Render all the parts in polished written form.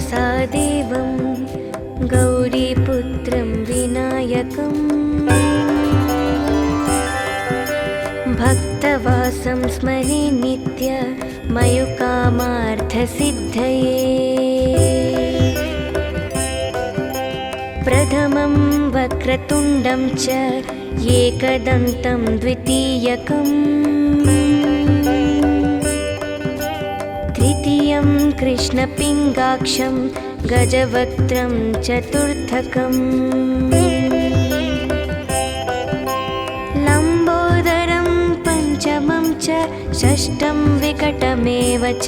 शिरसादेवं गौरीपुत्रं विनायकम् भक्तवासं स्मरे नित्य मयुकामार्थसिद्धये प्रथमं वक्रतुण्डं च एकदन्तं द्वितीयकम् तृतीयं कृष्णपिङ्गाक्षं गजवक्त्रं चतुर्थकम् लम्बोदरं पञ्चमं च षष्ठं विकटमेव च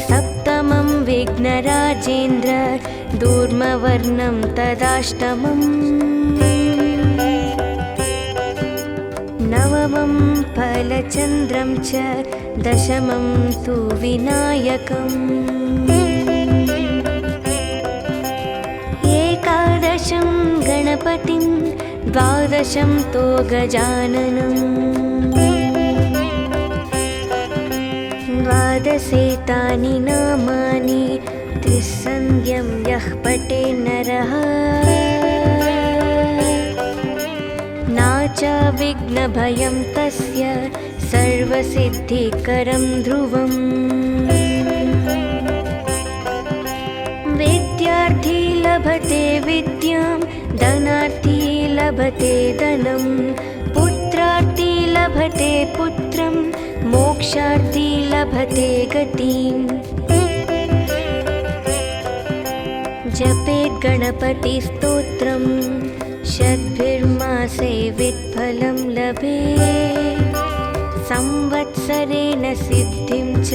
सप्तमं विघ्नराजेन्द्र दूर्मवर्णं तदाष्टमम् नवमं फलचन्द्रं च दशमं तु विनायकम् एकादशं गणपतिं द्वादशं तु गजाननम् द्वादशेतानि नामानि त्रिसन्ध्यं यः पठे नरः नाचा विघ्नभयं तस्य सर्वसिद्धिकरं ध्रुवम् विद्यार्थी लभते विद्यां धनार्थी लभते धनं पुत्रार्थी लभते पुत्रं मोक्षार्थी लभते गतिम् जपेत् गणपतिस्तोत्रं षड्भिर्मासे वित्फलं लभेत् संवत्सरेण सिद्धिं च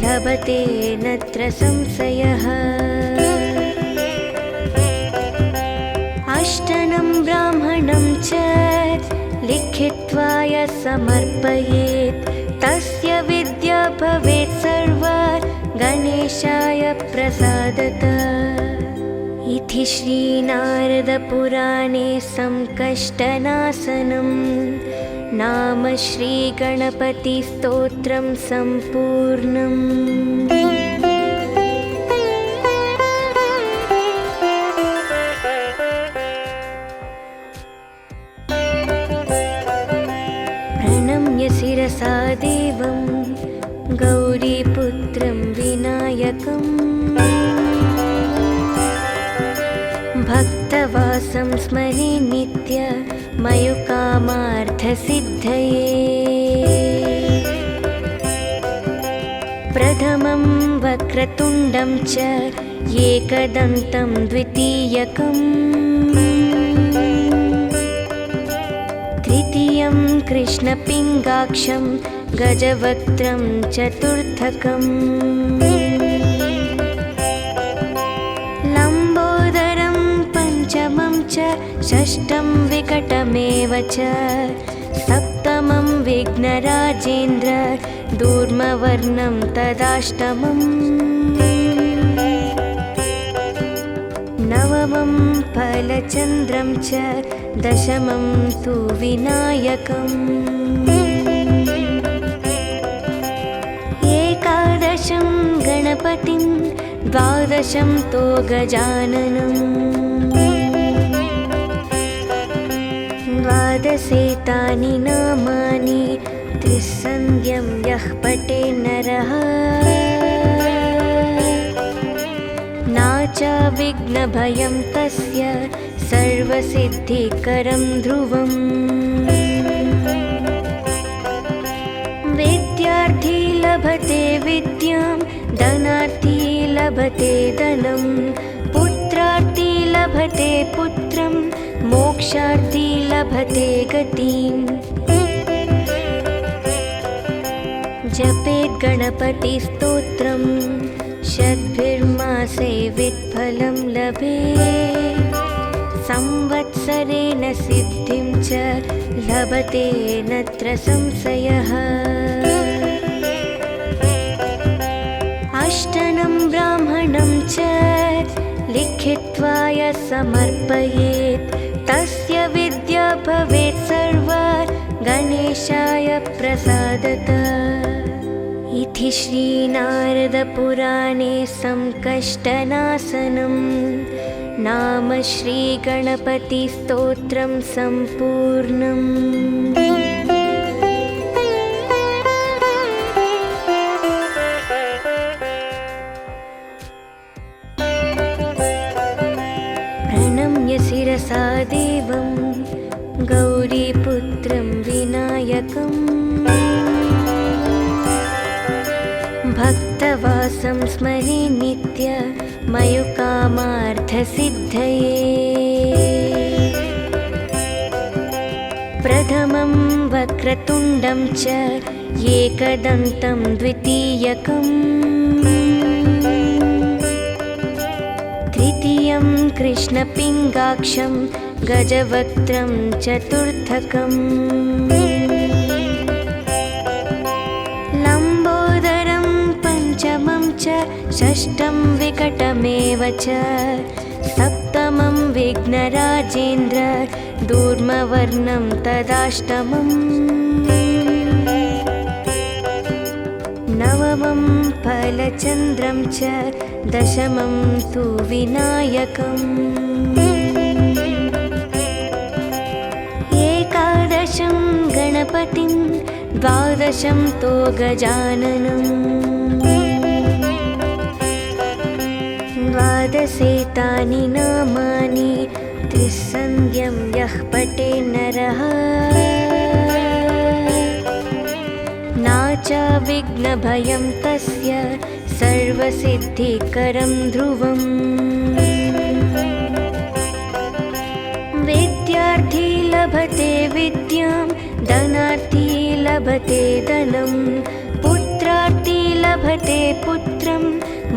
लभते नत्र संशयः अष्टनं ब्राह्मणं च लिखित्वा यः समर्पयेत् तस्य विद्या भवेत् सर्वा गणेशाय प्रसादतः इति श्रीनारदपुराणे संकष्टनाशनं नाम श्रीगणपतिस्तोत्रं सम्पूर्णम्। प्रणम्य शिरसा देवं गौरीपुत्रं विनायकम् भक्तवासं स्मरे नित्य मयुकामार्थसिद्धये प्रथमं वक्रतुण्डं च एकदन्तं द्वितीयकम् तृतीयं कृष्णपिङ्गाक्षं गजवक्त्रं चतुर्थकम् लम्बोदरं पञ्चमं च षष्ठं विकटमेव च सप्तमं विघ्नराजेन्द्र दूर्मवर्णं तदाष्टमम् नवमं फलचन्द्रं च दशमं तु विनायकम् एकादशं गणपतिं द्वादशं तु गजाननम् द्वादशेतानि नामानि त्रिसन्ध्यं यः पठे नरः नाचा विघ्नभयं तस्य सर्वसिद्धिकरं ध्रुवम् विद्यार्थी लभते विद्यां धनार्थी लभते धनं पुत्रार्थी लभते पुत्रं मोक्षार्थी लभते गतिम् जपेत् गणपतिस्तोत्रं षड्भिर्मासे वित्फलं लभेत् संवत्सरेण सिद्धिं च लभते नत्र संशयः अष्टनं ब्राह्मणं च लिखित्वा यः समर्पयेत् तस्य विद्या भवेत् सर्वा गणेशाय प्रसादतः इति श्रीनारदपुराणे संकष्टनाशनं नाम श्रीगणपतिस्तोत्रं सम्पूर्णम्। प्रणम्य शिरसा देवं गौरीपुत्रं विनायकम् भक्तवासं स्मरे नित्य मयुकामार्थसिद्धये। प्रथमं वक्रतुण्डं च एकदन्तं द्वितीयकम् तृतीयं कृष्णपिङ्गाक्षं गजवक्त्रं चतुर्थकम् लम्बोदरं पञ्चमं च षष्ठं विकटमेव च सप्तमं विघ्नराजेन्द्र दूर्मवर्णं तदाष्टमम् नवमं फलचन्द्रं च दशमं तु विनायकम् एकादशं गणपतिं द्वादशं तो गजाननम् द्वादशेतानि नामानि त्रिसन्ध्यं यः पठे नरः नाच विघ्नभयं तस्य सर्वसिद्धिकरं ध्रुवम्। विद्यार्थी लभते विद्यां धनार्थी लभते धनं पुत्रार्थी लभते पुत्रं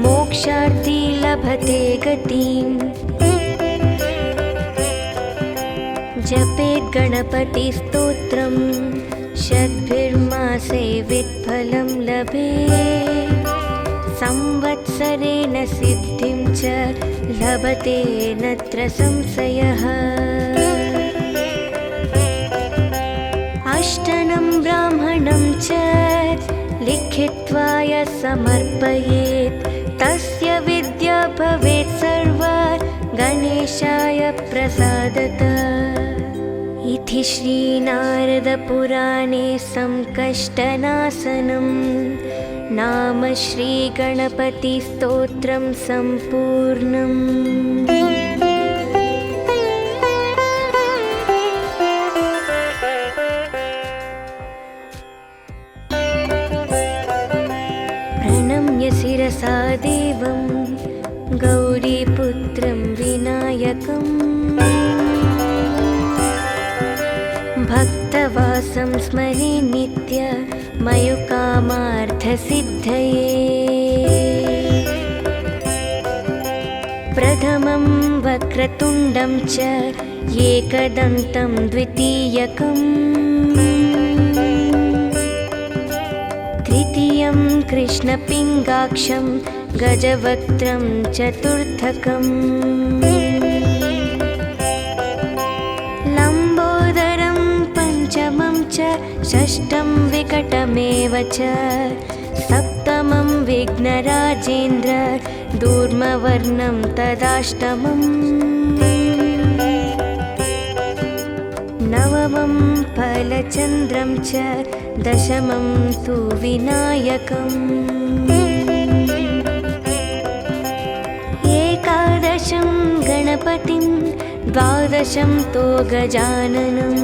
मोक्षार्थी लभते गतिम्। जपेत् गणपतिस्तोत्रं षड्भिर्मासे वित्फलं लभेत् संवत्सरेण सिद्धिं च लभते नत्र संशयः। अष्टनं ब्राह्मणं च लिखित्वा यः समर्पयेत् तस्य विद्या भवेत् सर्वा गणेशाय प्रसादतः। इति श्रीनारदपुराणे संकष्टनाशनं नाम श्रीगणपतिस्तोत्रं सम्पूर्णम्। प्रणम्य शिरसा देवं गौरीपुत्रं विनायकम् भक्तवासं स्मरे नित्य मयुकामार्थसिद्धये। प्रथमं वक्रतुण्डं च एकदन्तं द्वितीयकम् तृतीयं कृष्णपिङ्गाक्षं गजवक्त्रं चतुर्थकम् लम्बोदरं पञ्चमं च षष्ठं विकटमेव च सप्तमं विघ्नराजेन्द्र दूर्मवर्णं तदाष्टमम् नवमं फलचन्द्रं च दशमं तु विनायकम् एकादशं गणपतिं द्वादशं तो गजाननम्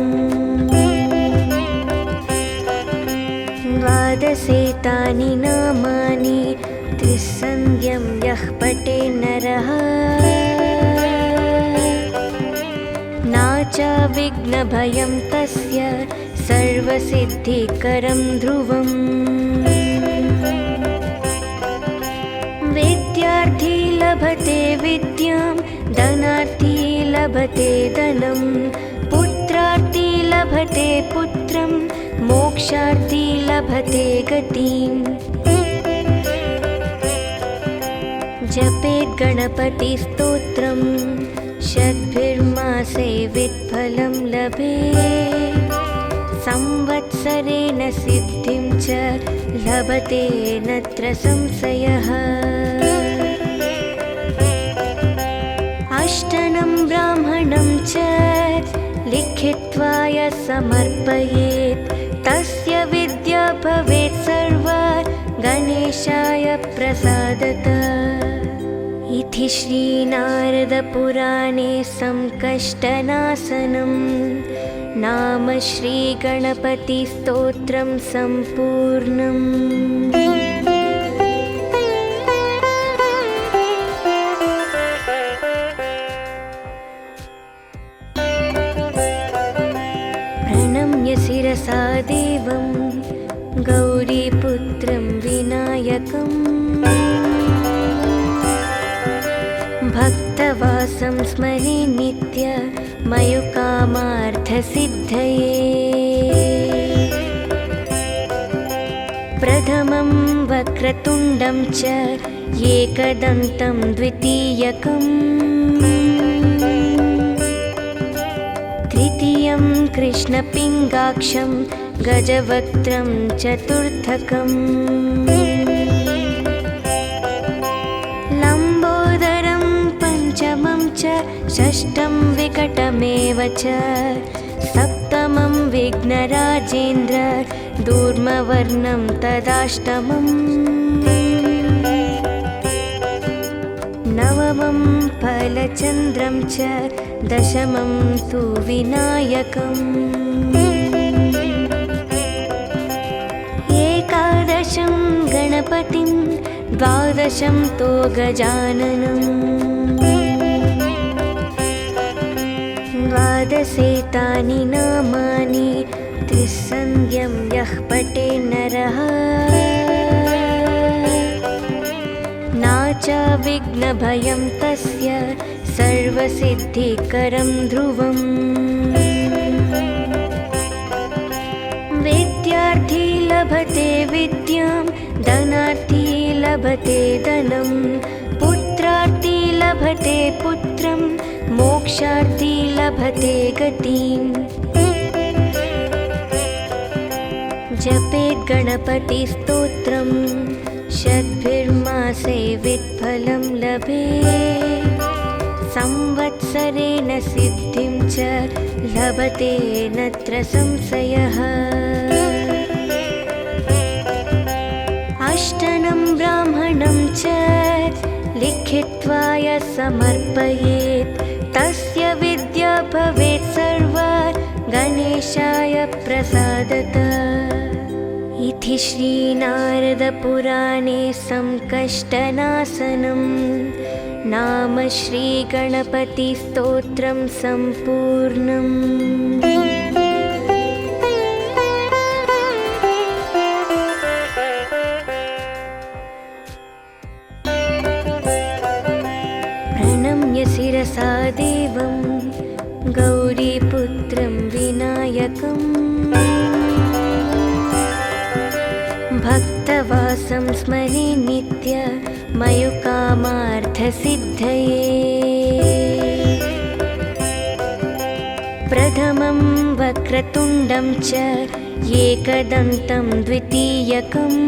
द्वादशेतानि नामानि त्रिसन्ध्यं यः पठे नरः नाच विघ्नभयं तस्य सर्वसिद्धिकरं ध्रुवम्। विद्यार्थी लभते विद्यां धनार्थी लभते धनं पुत्रार्थी लभते पुत्रं मोक्षार्थी लभते गतिम्। जपेत् गणपतिस्तोत्रं षड्भिर्मासे वित्फलं लभेत् संवत्सरेण सिद्धिं च लभते नत्र संशयः। अष्टनं ब्राह्मणं च लिखित्वा यः समर्पयेत् तस्य विद्या भवेत् सर्वा गणेशाय प्रसादतः। इति श्रीनारदपुराणे संकष्टनाशनं नाम श्रीगणपतिस्तोत्रं सम्पूर्णम्। प्रणम्य शिरसा देवं गौरीपुत्रं विनायकम् भक्तवासं स्मरे नित्य मयुकामार्थसिद्धये। प्रथमं वक्रतुण्डं च एकदन्तं द्वितीयकम् तृतीयं कृष्णपिङ्गाक्षं गजवक्त्रं चतुर्थकम् लम्बोदरं पञ्चमं च षष्ठं विकटमेव च सप्तमं विघ्नराजेन्द्र दूर्मवर्णं तदाष्टमम् नवमं फलचन्द्रं च दशमं तु विनायकम् एकादशं गणपतिं द्वादशं तु गजाननम् द्वादशेतानि नामानि त्रिसन्ध्यं यः पठे नरः नाचा विघ्नभयं तस्य सर्वसिद्धिकरं ध्रुवम्। विद्यार्थी लभते विद्यां धनार्थी लभते धनं पुत्रार्थी लभते पुत्रं मोक्षार्थी लभते गतिम्। जपेत् गणपतिस्तोत्रं षड्भिर्मासे वित्फलं लभेत् संवत्सरेण सिद्धिं च लभते नत्र संशयः। अष्टनं ब्राह्मणं च लिखित्वा यः समर्पयेत् तस्य विद्या भवेत् सर्वा गणेशाय प्रसादतः। इति श्रीनारदपुराणे संकष्टनाशनं नाम श्रीगणपतिस्तोत्रं सम्पूर्णम्। प्रणम्य शिरसा देवं गौरीपुत्रं विनायकम् भक्तवासं स्मरे नित्य मयुकामार्थसिद्धये। प्रथमं वक्रतुण्डं च एकदन्तं द्वितीयकम्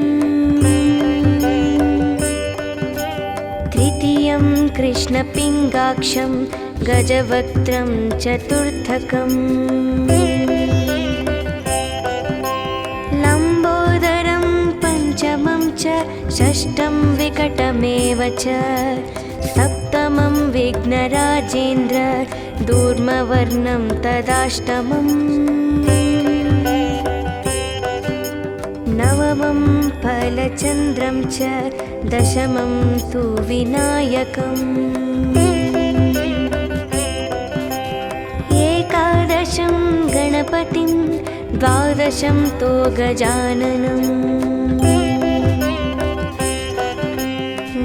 तृतीयं कृष्णपिङ्गाक्षं गजवक्त्रं चतुर्थकम् लम्बोदरं पञ्चमं च षष्ठं विकटमेव च सप्तमं विघ्नराजेन्द्र दूर्मवर्णं तदाष्टमम् नवमं फलचन्द्रं च दशमं तु विनायकम् एकादशं गणपतिं द्वादशं तु गजाननम्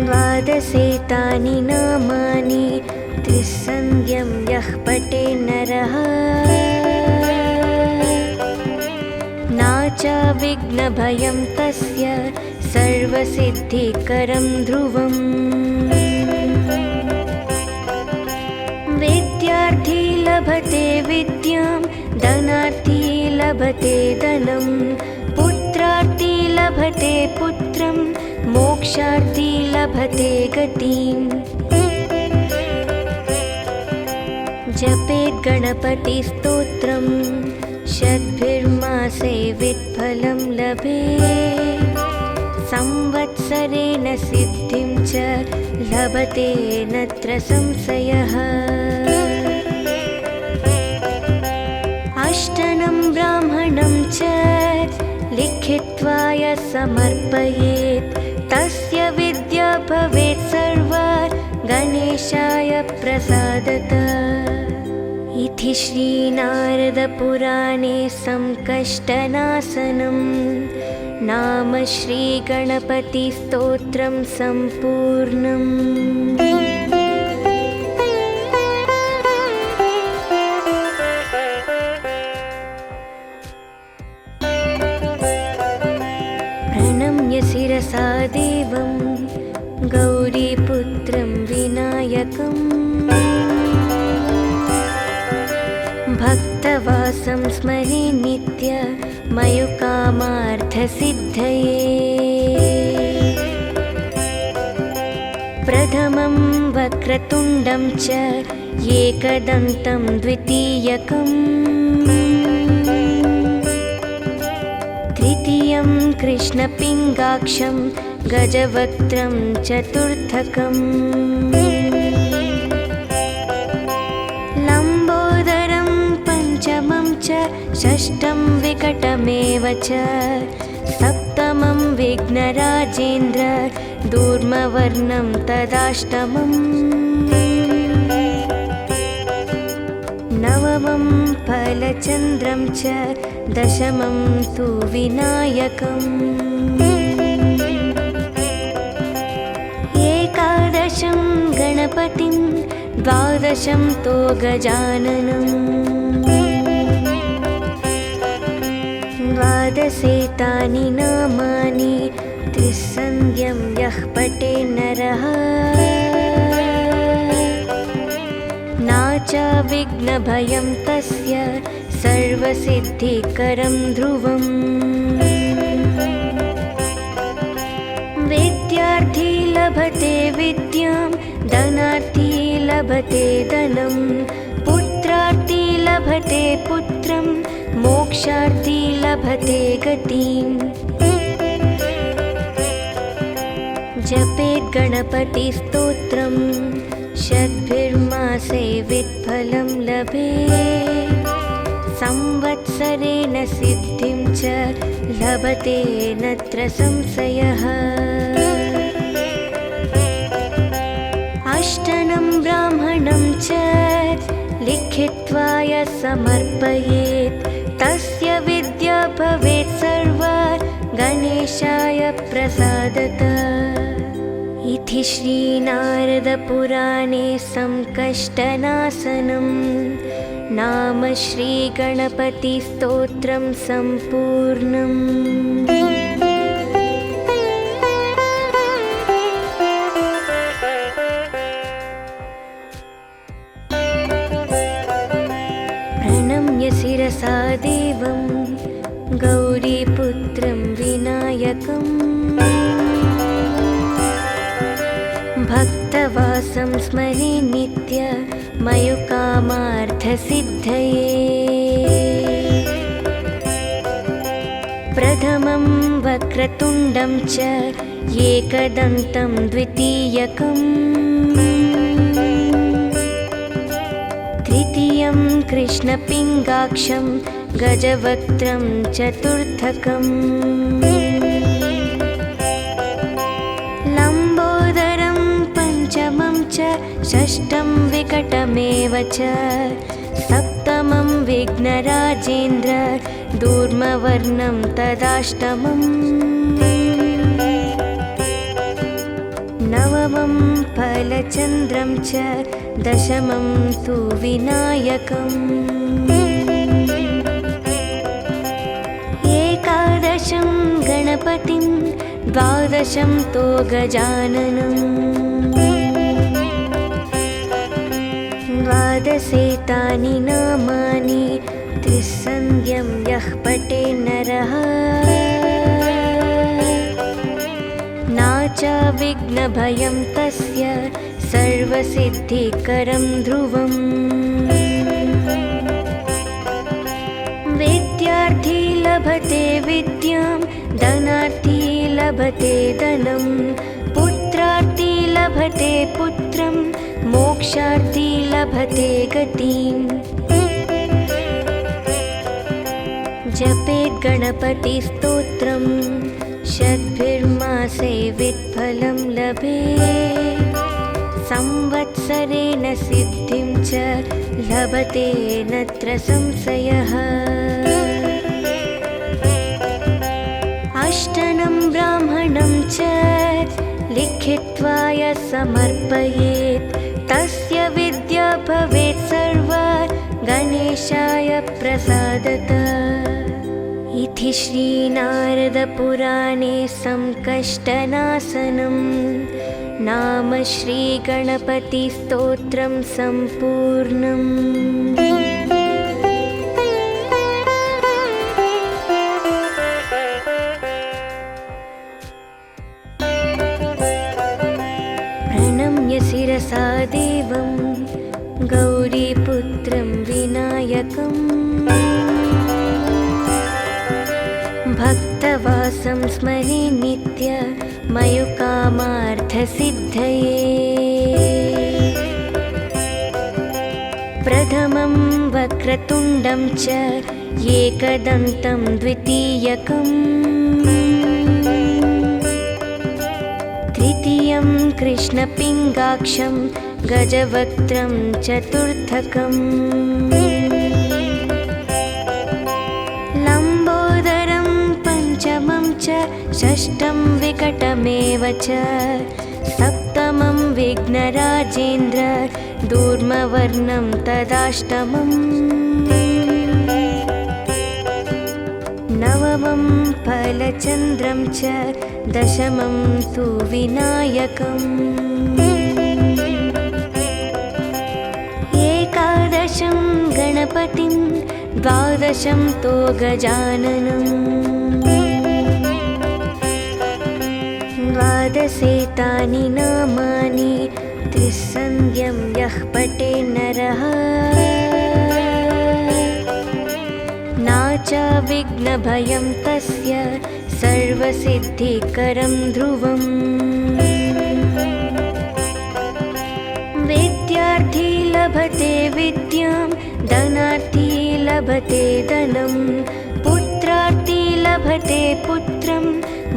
द्वादशेतानि नामानि त्रिसन्ध्यं यः पठे नरः नाचा विघ्नभयं तस्य सर्वसिद्धिकरं ध्रुवम्। विद्या विद्यार्थी लभते विद्यां, धनार्थी लभते धनं, पुत्रार्थी लभते पुत्रं, मोक्षार्थी लभते गतिम्। जपेत् गणपतिस्तोत्रं, शतभिर्मासे वित्फलं लभेत्, संवत्सरेण सिद्धिं च लभते नत्र संशयः। अष्टनं ब्राह्मणं च लिखित्वा यः समर्पयेत्, तस्य विद्या भवेत् सर्वा गणेशाय प्रसादतः। इति श्रीनारदपुराणे संकष्टनाशनं नाम श्रीगणपतिस्तोत्रं सम्पूर्णम्। प्रणम्य शिरसा देवं गौरीपुत्रं विनायकम्, भक्तवासं स्मरे नित्य मयुकामार्थसिद्धये। प्रथमं वक्रतुण्डं च एकदन्तं द्वितीयकम्, तृतीयं कृष्णपिङ्गाक्षं गजवक्त्रं चतुर्थकम्, लम्बोदरं पञ्चमं च षष्ठं विकटमेव च, सप्तमं विघ्नराजेन्द्र दूर्मवर्णं तदाष्टमम्, नवमं फलचन्द्रं च दशमं तु विनायकम्, एकादशं गणपतिं द्वादशं तु गजाननम्, द्वादशेतानि नामानि त्रिसन्ध्यं यः पठेत् नरः, नाचा विघ्नभयं तस्य सर्वसिद्धिकरं ध्रुवम्। विद्यार्थी लभते विद्यां, धनार्थी लभते धनं, पुत्रार्थी लभते पुत्रं, मोक्षार्थी लभते गतिम्। जपेत् गणपतिस्तोत्रं, शतभिर्मासे वित्फलं लभेत्, संवत्सरेण सिद्धिं च लभते नत्र संशयः। अष्टनं ब्राह्मणं च लिखित्वा यः समर्पयेत्, तस्य विद्या भवेत् सर्वा गणेशाय प्रसादतः। इति श्रीनारदपुराणे संकष्टनाशनं नाम श्रीगणपतिस्तोत्रं सम्पूर्णम्। प्रणम्य शिरसा देवं गौरीपुत्रं विनायकम्, भक्तवासं स्मरे नित्य मयुकामार्थसिद्धये। प्रथमं वक्रतुण्डं च एकदन्तं द्वितीयकम्, तृतीयं कृष्णपिङ्गाक्षं गजवक्त्रं चतुर्थकम्, लम्बोदरं पञ्चमं च षष्ठं विकटमेव च, सप्तमं विघ्नराजेन्द्र दूर्मवर्णं तदाष्टमम्, नवमं फलचन्द्रं च दशमं तु विनायकम्, एकादशं गणपतिं द्वादशं तु द्वादशेतानि नामानि त्रिसन्ध्यं यः पठे नरः नाचाविघ्नभयं तस्य सर्वसिद्धिकरं ध्रुवम् विद्यार्थी लभते विद्यां धनार्थी लभते धनं पुत्रार्थी लभते पुत्रं मोक्षार्थी लभते गतिम् जपेत् गणपतिस्तोत्रं शतभिर्मासे वित्फलं लभेत् संवत्सरेण सिद्धिं च लभते नत्र संशयः अष्टनं ब्राह्मणं च लिखित्वा यः समर्पयेत् तस्य विद्या भवेत् सर्वा गणेशाय प्रसादतः इति श्रीनारदपुराणे संकष्टनाशनं नाम श्रीगणपतिस्तोत्रं सम्पूर्णम्। प्रणम्य शिरसा देवं गौरीपुत्रं विनायकम् भक्तवासं स्मरे नित्य मयुकामार्थसिद्धये प्रथमं वक्रतुण्डं च एकदन्तं द्वितीयकम् तृतीयं कृष्णपिङ्गाक्षं गजवक्त्रं चतुर्थकम् लम्बोदरं पञ्चमं च षष्ठं विकटमेव च सप्तमं विघ्नराजेन्द्र दूर्मवर्णं तदाष्टमम् नवमं फलचन्द्रं च दशमं तु विनायकम् एकादशं गणपतिं द्वादशं तु गजाननम् द्वादशेतानि नामानि त्रिसन्ध्यं यः पठे नरः नाचाविघ्नभयं तस्य सर्वसिद्धिकरं ध्रुवम् विद्यार्थी लभते विद्यां धनार्थी लभते धनं पुत्रार्थी लभते पुत्रं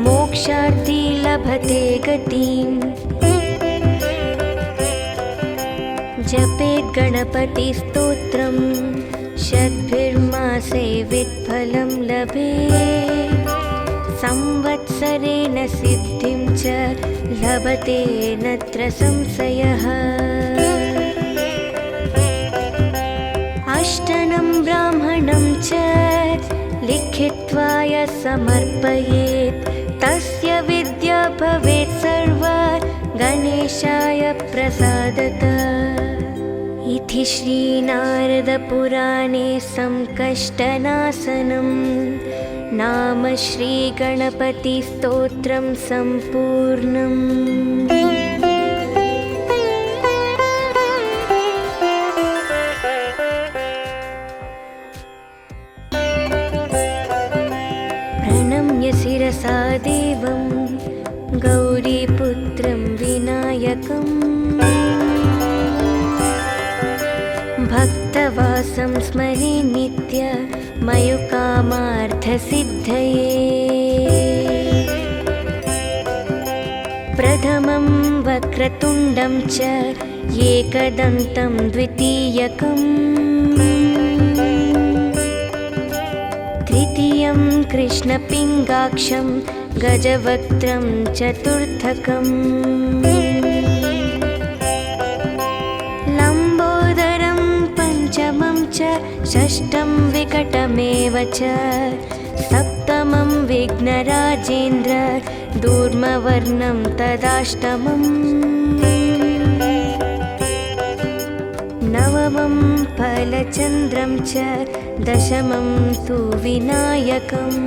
मोक्षार्थी लभते गतिम् जपेत् गणपतिस्तोत्रं शतभिर्मासे वित्फलं लभेत् संवत्सरेण सिद्धिं च लभते नत्र संशयः अष्टनं ब्राह्मणं च लिखित्वा यः समर्पयेत् तस्य विद्या भवेत् सर्वा गणेशाय प्रसादतः इति श्रीनारदपुराणे संकष्टनाशनं नाम श्रीगणपतिस्तोत्रं सम्पूर्णम्। प्रणम्य शिरसा देवं गौरीपुत्रं विनायकम् भक्तवासं स्मरे नित्य मयुकामार्थसिद्धये प्रथमं वक्रतुण्डं च एकदन्तं द्वितीयकम् तृतीयं कृष्णपिङ्गाक्षं गजवक्त्रं चतुर्थकम् लम्बोदरं पञ्चमं च षष्ठं विकटमेव च सप्तमं विघ्नराजेन्द्र दूर्मवर्णं तदाष्टमम् नवमं फलचन्द्रं च दशमं तु विनायकम्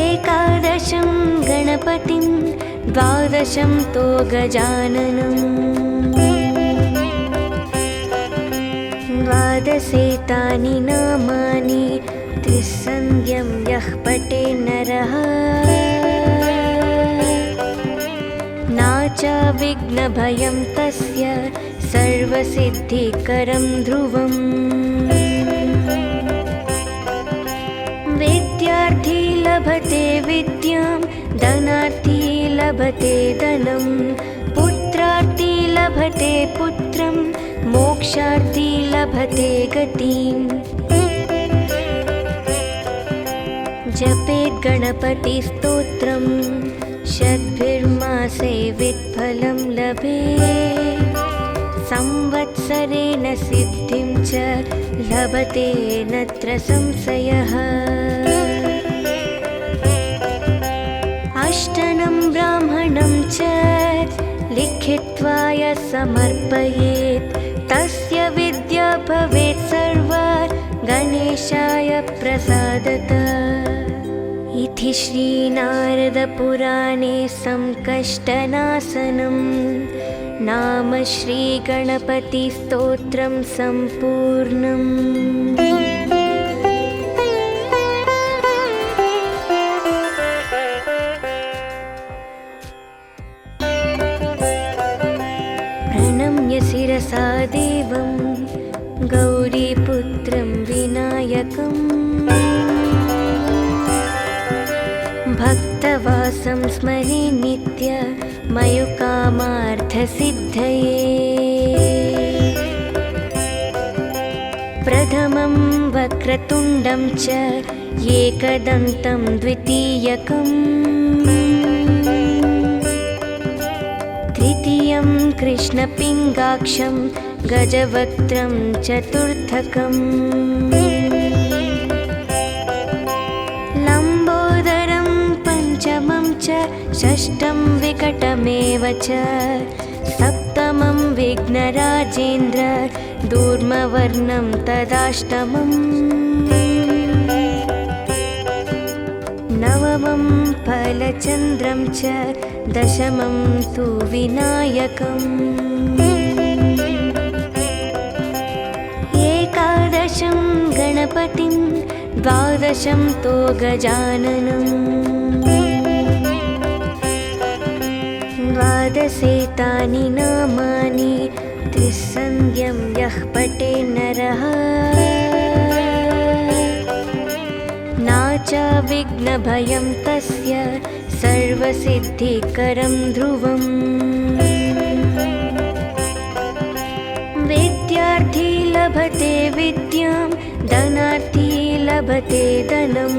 एकादशं गणपतिं द्वादशं तु गजाननम् द्वादशेतानि नामानि त्रिसन्ध्यं यः पठे नरः नाचा विघ्नभयं तस्य सर्वसिद्धिकरं ध्रुवम् विद्यार्थी लभते विद्यां धनार्थी लभते धनं पुत्रार्थी लभते पुत्रं मोक्षार्थी लभते गतिम् जपेत् गणपतिस्तोत्रं शतभिर्मासे वित्फलं लभेत् संवत्सरेण सिद्धिं च लभते नत्र संशयः अष्टनं ब्राह्मणं च लिखित्वा यः समर्पयेत् तस्य विद्या भवेत् सर्वा गणेशाय प्रसादतः इति श्रीनारदपुराणे संकष्टनाशनं नाम श्रीगणपतिस्तोत्रं सम्पूर्णम् प्रणम्य शिरसा देवं गौरीपुत्रं विनायकम् भक्तवासं स्मरे नित्य मयुकामार्थसिद्धये प्रथमं वक्रतुण्डं च एकदन्तं द्वितीयकम् तृतीयं कृष्णपिङ्गाक्षं गजवक्त्रं चतुर्थकम् लम्बोदरं पंचमं च षष्ठं विकटमेव च सप्तमं विघ्नराजेन्द्र दूर्मवर्णं तदाष्टमम् नवमं फलचन्द्रं च दशमं तु विनायकम् एकादशं गणपतिं द्वादशं तु गजाननम् द्वादशेतानि नामानि त्रिसन्ध्यं यः पठे नरः नाचा विघ्नभयं तस्य सर्वसिद्धिकरं ध्रुवम् विद्यार्थी लभते विद्यां धनार्थी लभते धनं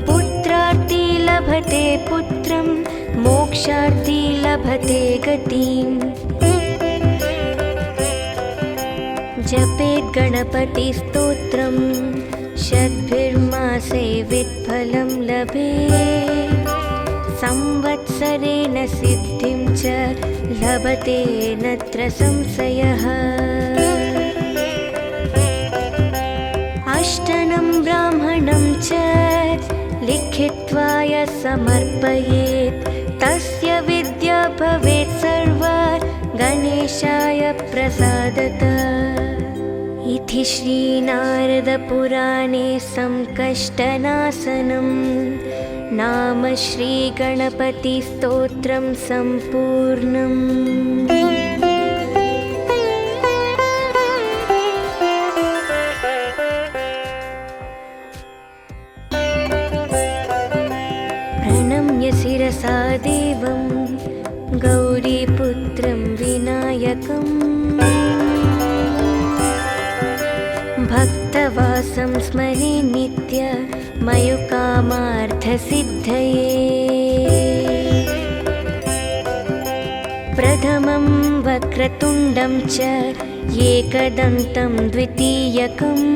पुत्रार्थी लभते पुत्रं मोक्षार्थी लभते गतिम् जपेत् गणपतिस्तोत्रं शतभिर्मासे वित्फलं लभेत् संवत्सरेण सिद्धिं च लभते नत्र संशयः अष्टनं ब्राह्मणं च लिखित्वा यः समर्पयेत् तस्य विद्या भवेत् सर्वा गणेशाय प्रसादतः इति श्रीनारदपुराणे संकष्टनाशनं नाम श्रीगणपतिस्तोत्रं सम्पूर्णम् प्रणम्य शिरसा देवं गौरीपुत्रं विनायकम् भक्तवासं स्मरे नित्य मयुकामार्थसिद्धये प्रथमं वक्रतुण्डं च एकदन्तं द्वितीयकम्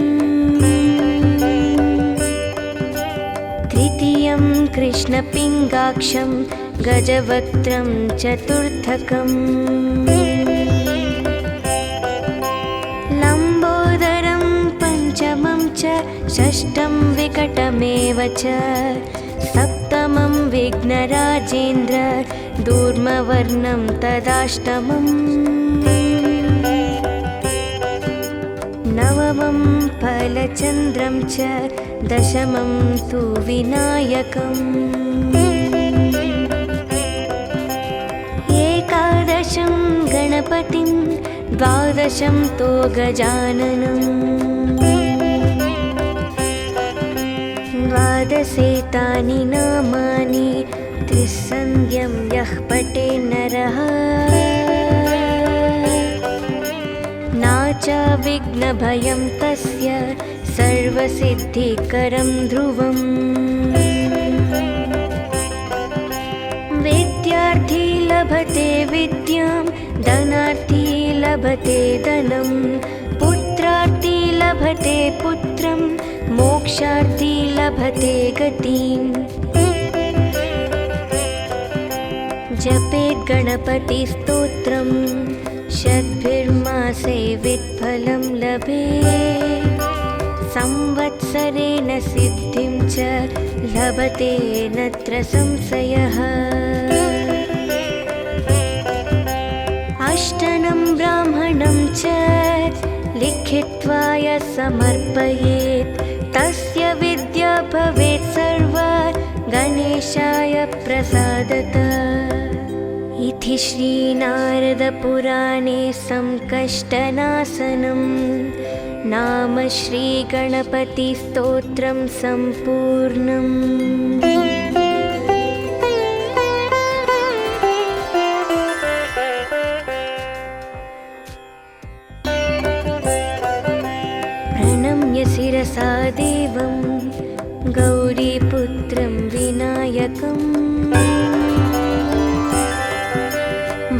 तृतीयं कृष्णपिङ्गाक्षं गजवक्त्रं चतुर्थकम् लम्बोदरं पञ्चमं च षष्ठं विकटमेव च सप्तमं विघ्नराजेन्द्र दूर्मवर्णं तदाष्टमम् नवमं फलचन्द्रं च दशमं तु विनायकम् एकादशं गणपतिं द्वादशं तो गजाननम् द्वादशेतानि नामानि त्रिसन्ध्यं यः पठे नरः नाचा विघ्नभयं तस्य सर्वसिद्धिकरं ध्रुवम् विद्यार्थी लभते विद्यां धनार्थी लभते धनं पुत्रार्थी लभते पुत्रं मोक्षार्थी लभते गतिम् जपेत् गणपतिस्तोत्रम् शतभिर्मासे वित्फलं लभेत् संवत्सरेण सिद्धिं च लभते नत्र संशयः अष्टनं ब्राह्मणं च लिखित्वा यः समर्पयेत् तस्य विद्या भवेत् सर्वा गणेशाय प्रसादतः इति श्रीनारदपुराणे संकष्टनाशनं नाम श्रीगणपतिस्तोत्रं सम्पूर्णम् प्रणम्य शिरसा देवं गौरीपुत्रं विनायकम्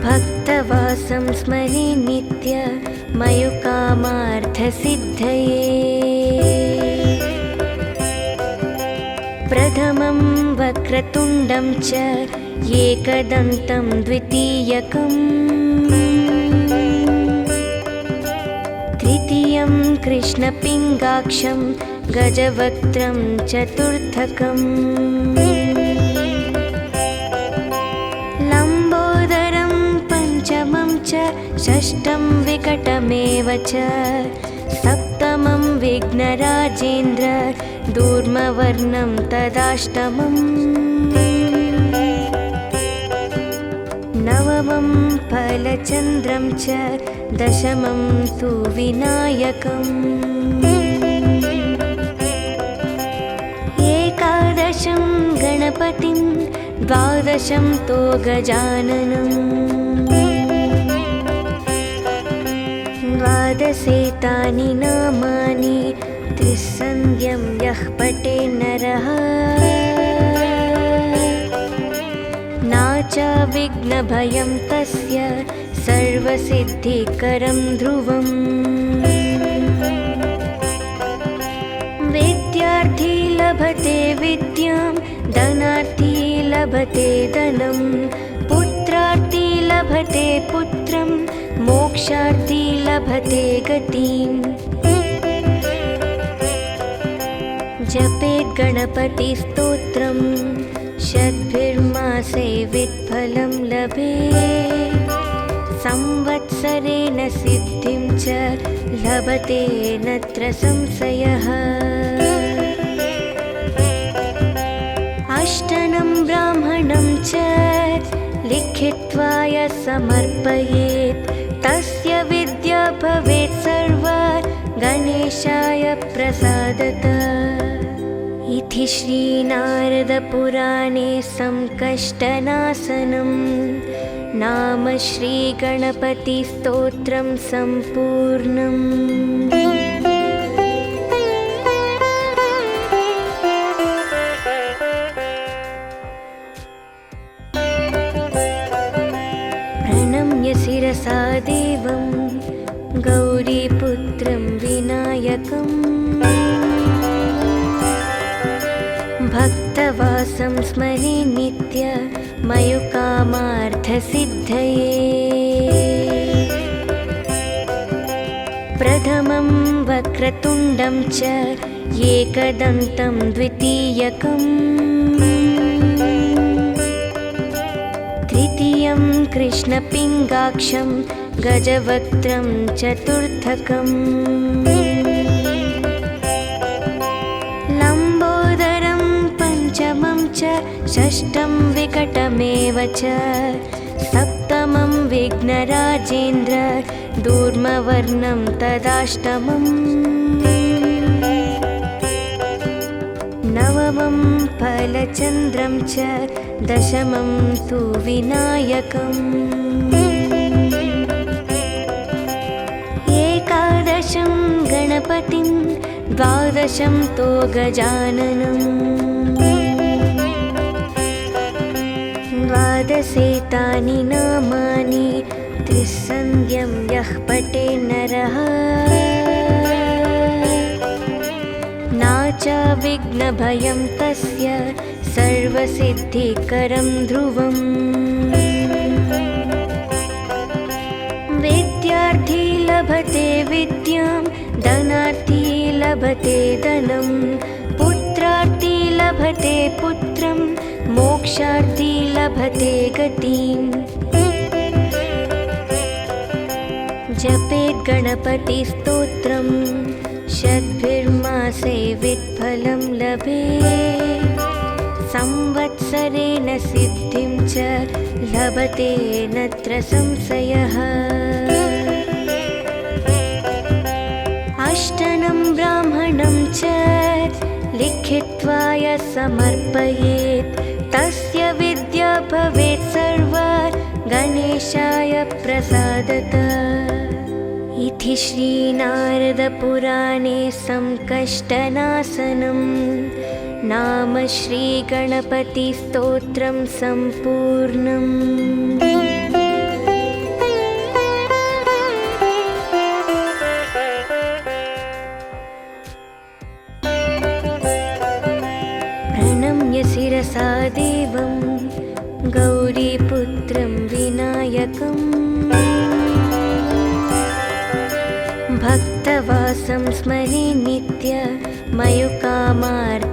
भक्तवासं स्मरे नित्य मयुकामार्थसिद्धये प्रथमं वक्रतुण्डं च एकदन्तं द्वितीयकम् तृतीयं कृष्णपिङ्गाक्षं गजवक्त्रं चतुर्थकम् लम्बोदरं पञ्चमं च षष्ठं विकटमेव च सप्तमं विघ्नराजेन्द्र दूर्मवर्णं तदाष्टमम् नवमं फलचन्द्रं च दशमं तु विनायकम् एकादशं गणपतिं द्वादशं तो गजाननम् द्वादशेतानि नामानि त्रिसन्ध्यं यः पठे नरः नाचा विघ्नभयं तस्य सर्वसिद्धिकरं ध्रुवम् विद्यार्थी लभते विद्यां धनार्थी लभते धनं पुत्रार्थी लभते पुत्रं मोक्षार्थी लभते गतिम् जपेत् गणपतिस्तोत्रम् शतभिर्मासे वित्फलं लभेत् संवत्सरेण सिद्धिं च लभते नत्र संशयः अष्टनं ब्राह्मणं च लिखित्वा यः समर्पयेत् तस्य विद्या भवेत् सर्वा गणेशाय प्रसादतः इति श्रीनारदपुराणे संकष्टनाशनं नाम श्रीगणपतिस्तोत्रं सम्पूर्णम् प्रणम्य शिरसा देवं गौरीपुत्रं विनायकम् भक्त भक्तवासं स्मरे नित्य मयुकामार्थसिद्धये। प्रथमं वक्रतुण्डं च एकदन्तं द्वितीयकम्, तृतीयं कृष्णपिङ्गाक्षं गजवक्त्रं चतुर्थकम्, लम्बोदरं पञ्चमं च षष्ठं विकटमेव च, सप्तमं विघ्नराजेन्द्र दूर्मवर्णं तदाष्टमम्, नवमं फलचन्द्रं च दशमं तु विनायकम्, एकादशं गणपतिं द्वादशं तो गजाननम्, द्वादशेतानि नामानि त्रिसन्ध्यं यः पठे नरः, नाचा विघ्नभयं तस्य सर्वसिद्धिकरं ध्रुवम्। विद्यार्थी लभते विद्यां, धनार्थी लभते धनं, पुत्रार्थी लभते पुत्रं, मोक्षार्थी लभते गतिम्। जपेत् गणपतिस्तोत्रं शतभिर्मासे वित्फलं लभेत्, संवत्सरेण सिद्धिं च लभते नत्र संशयः। अष्टनं ब्राह्मणं च लिखित्वा यः समर्पयेत्, तस्य विद्या भवेत् सर्वा गणेशाय प्रसादतः। इति श्रीनारदपुराणे संकष्टनाशनं नाम श्रीगणपतिस्तोत्रं सम्पूर्णम्। प्रणम्य शिरसा देवं गौरीपुत्रं विनायकम्, भक्तवासं स्मरे नित्य मयुकामार्थसिद्धये।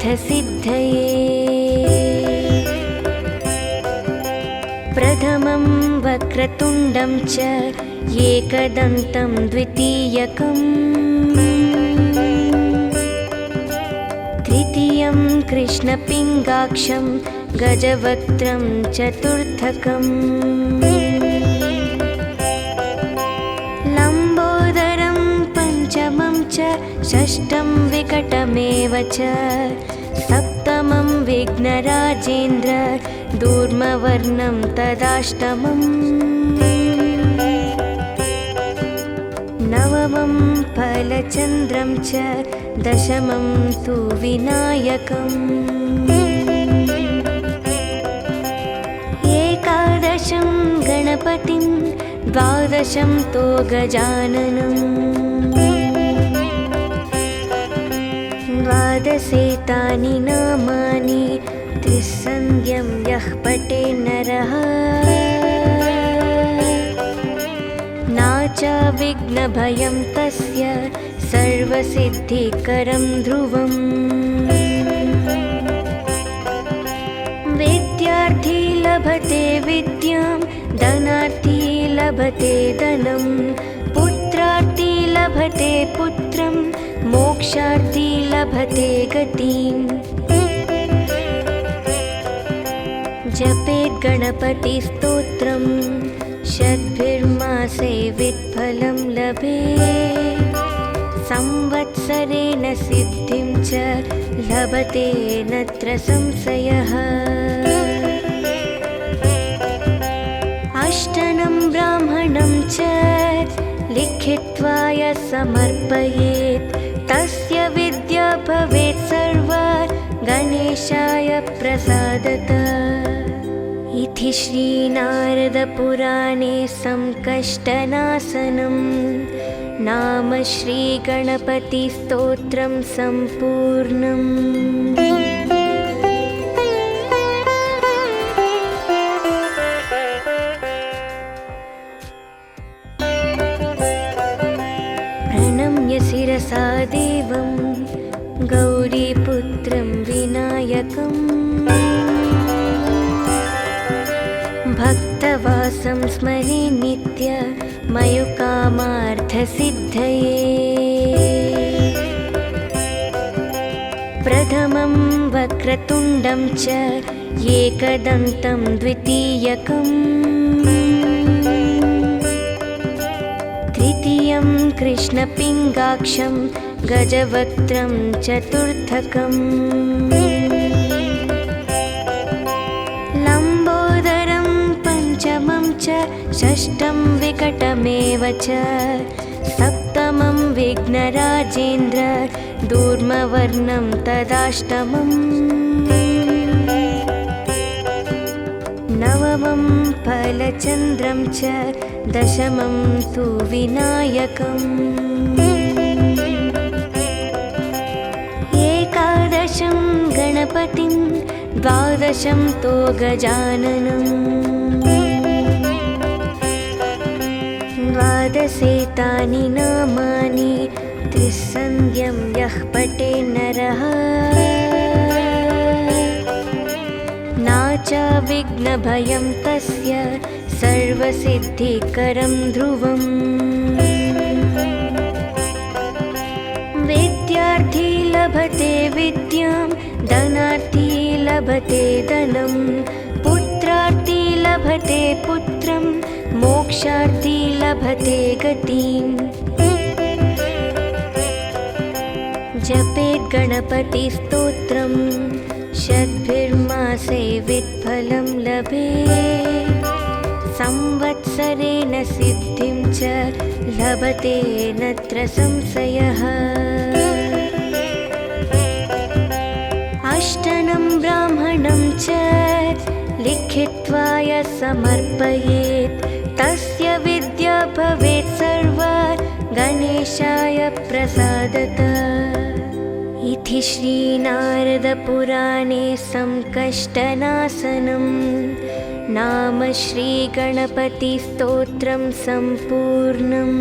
प्रथमं वक्रतुण्डं च एकदन्तं द्वितीयकम्, तृतीयं कृष्णपिङ्गाक्षं गजवक्त्रं चतुर्थकम्, लम्बोदरं पञ्चमं च षष्ठं विकटमेव च, सप्तमं विघ्नराजेन्द्र दूर्मवर्णं तदाष्टमम्, नवमं फलचन्द्रं च दशमं तु विनायकम्, एकादशं गणपतिं द्वादशं तो गजाननम्, द्वादशेतानि नामानि त्रिसन्ध्यं यः पठे नरः, नाचा विघ्नभयं तस्य सर्वसिद्धिकरं ध्रुवम्। विद्यार्थी लभते विद्यां, धनार्थी लभते धनं, पुत्रार्थी लभते पुत्रं, मोक्षार्थी लभते गतिम्। जपेत् गणपतिस्तोत्रं शतभिर्मासे वित्फलं लभेत्, संवत्सरेण सिद्धिं च लभते नत्र संशयः। अष्टनं ब्राह्मणं च लिखित्वा यः समर्पयेत्, तस्य विद्या भवेत् सर्वा गणेशाय प्रसादतः। इति श्रीनारदपुराणे संकष्टनाशनं नाम श्रीगणपतिस्तोत्रं सम्पूर्णम्। भक्तवासं स्मरे नित्य मयुकामार्थसिद्धये प्रथमं वक्रतुण्डं च एकदन्तं द्वितीयकम् तृतीयं कृष्णपिङ्गाक्षं गजवक्त्रं चतुर्थकम् लम्बोदरं पञ्चमं च षष्ठं विकटमेव च सप्तमं विघ्नराजेन्द्र दूर्मवर्णं तदाष्टमम् नवमं फलचन्द्रं च दशमं तु विनायकम् एकादशं गणपतिं द्वादशं तो गजाननम् द्वादशेतानि नामानि त्रिसन्ध्यं यः पठे नरः नाच विघ्नभयं तस्य सर्वसिद्धिकरं ध्रुवम् विद्यार्थी लभते विद्यां धनार्थी लभते धनं पुत्रार्थी लभते पुत्रं मोक्षार्थी लभते गतिम् जपेत् गणपतिस्तोत्रम् शतभिर्मासे वित्फलं लभेत् संवत्सरेण सिद्धिं च लभते नत्र संशयः अष्टनं ब्राह्मणं च लिखित्वा यः समर्पयेत् तस्य विद्या भवेत् सर्वा गणेशाय प्रसादतः इति श्रीनारदपुराणे संकष्टनाशनं नाम श्रीगणपतिस्तोत्रं सम्पूर्णम्।